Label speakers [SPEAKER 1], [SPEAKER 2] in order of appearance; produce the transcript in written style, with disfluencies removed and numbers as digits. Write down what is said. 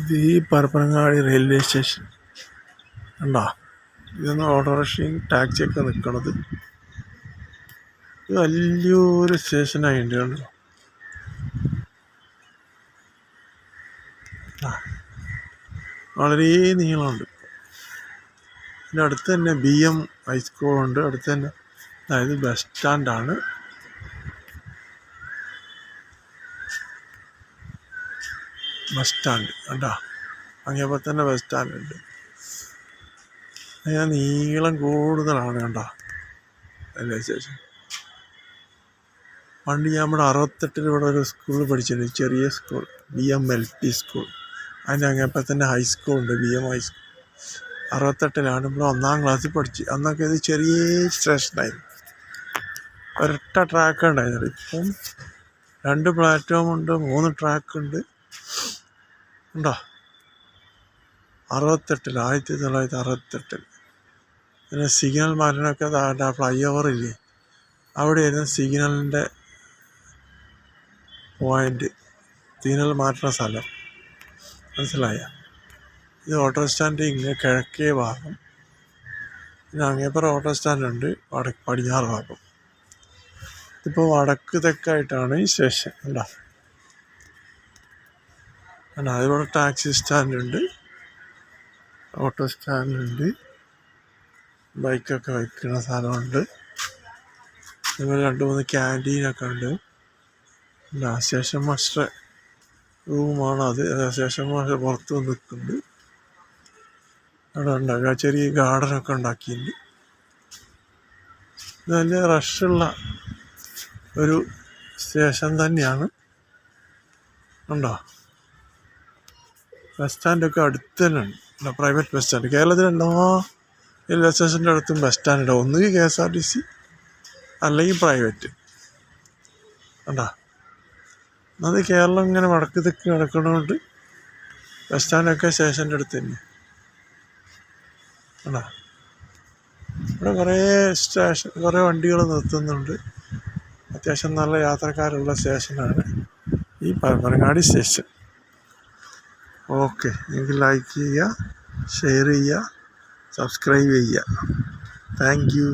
[SPEAKER 1] ഇത് ഈ Parappanangadi railway station കണ്ടോ. ഇതൊന്ന് ഓട്ടോറിക്ഷയും ടാക്സിയൊക്കെ നിൽക്കണത്. ഇത് വലിയൊരു സ്റ്റേഷനായിട്ടുണ്ട് കണ്ടോ. വളരെ നീളമുണ്ട്. ഇതിൻ്റെ അടുത്ത് തന്നെ BM ഹൈസ്കൂളുണ്ട്. അടുത്ത് തന്നെ അതായത് ബസ് സ്റ്റാൻഡാണ്. ബസ് സ്റ്റാൻഡ് കണ്ടോ. അങ്ങേപ്പോൾ തന്നെ ബസ് സ്റ്റാൻഡുണ്ട്. അതിന് നീളം കൂടുതലാണ് കണ്ടോ റെയിൽവേ സ്റ്റേഷൻ. പണ്ട് ഞാൻ ഇവിടെ 68 ഇവിടെ ഒരു സ്കൂളിൽ പഠിച്ചിട്ടുണ്ട്, ചെറിയ സ്കൂൾ, BM LP സ്കൂൾ. അതിൻ്റെ അങ്ങേപ്പോൾ തന്നെ ഹൈസ്കൂളുണ്ട്, BM ഹൈസ്കൂൾ. 68 ഇവിടെ 1-ാം ക്ലാസ്സിൽ പഠിച്ചു. അന്നൊക്കെ ഇത് ചെറിയ സ്റ്റേഷനായിരുന്നു, ഒരൊറ്റ ട്രാക്ക് ഉണ്ടായിരുന്നു. ഇപ്പം 2 പ്ലാറ്റ്ഫോമുണ്ട്, 3 ട്രാക്കുണ്ട് ഉണ്ടോ. 1968 പിന്നെ സിഗ്നൽ മാറ്റാനൊക്കെ ഫ്ലൈ ഓവറില്ലേ, അവിടെയായിരുന്നു സിഗ്നലിൻ്റെ പോയിൻ്റ്, സിഗ്നൽ മാറ്റുന്ന സ്ഥലം. മനസ്സിലായ. ഇത് ഓട്ടോ സ്റ്റാൻഡ് ഇങ്ങനെ കിഴക്കേ ഭാഗം. പിന്നെ അങ്ങേപ്പുറം ഓട്ടോ സ്റ്റാൻഡുണ്ട് പടിഞ്ഞാറ് ഭാഗം. ഇതിപ്പോൾ വടക്ക് തെക്കായിട്ടാണ് ഈ സ്റ്റേഷൻ ഉണ്ടോ. അതുപോലെ ടാക്സി സ്റ്റാൻഡുണ്ട്, ഓട്ടോ സ്റ്റാൻഡുണ്ട്, ബൈക്കൊക്കെ വയ്ക്കുന്ന സ്ഥലമുണ്ട്. അതുപോലെ 2-3 ക്യാൻറ്റീനൊക്കെ ഉണ്ട്. സ്റ്റേഷൻ മാസ്റ്റർ റൂമാണ് അത്. സ്റ്റേഷൻ മാസ്റ്റർ പുറത്ത് നിൽക്കുന്നുണ്ട്. അവിടെ ഉണ്ടാക്കുക ചെറിയ ഗാർഡനൊക്കെ ഉണ്ടാക്കിയിട്ടുണ്ട്. നല്ല റഷുള്ള ഒരു സ്റ്റേഷൻ തന്നെയാണ് ഉണ്ടോ. ബസ് സ്റ്റാൻഡൊക്കെ അടുത്ത് തന്നെ ഉണ്ട്, പ്രൈവറ്റ് ബസ് സ്റ്റാൻഡ്. കേരളത്തിലെ എല്ലാ റെയിൽവേ സ്റ്റേഷൻ്റെ അടുത്തും ബസ് സ്റ്റാൻഡ്. ഒന്നുകിൽ KSRTC അല്ലെങ്കിൽ പ്രൈവറ്റ് ഉണ്ടോ. അത് കേരളം ഇങ്ങനെ വടക്ക് തെക്ക് കിടക്കുന്നതുകൊണ്ട് ബസ് സ്റ്റാൻഡൊക്കെ സ്റ്റേഷൻ്റെ അടുത്ത് തന്നെ ഉണ്ടോ. ഇവിടെ കുറേ വണ്ടികൾ നിർത്തുന്നുണ്ട്. അത്യാവശ്യം നല്ല യാത്രക്കാരുള്ള സ്റ്റേഷനാണ് ഈ പരപ്പനങ്ങാടി സ്റ്റേഷൻ. ഓക്കെ, നിങ്ങൾക്ക് ലൈക്ക് ചെയ്യുക, ഷെയർ ചെയ്യുക, സബ്സ്ക്രൈബ് ചെയ്യുക. Thank you.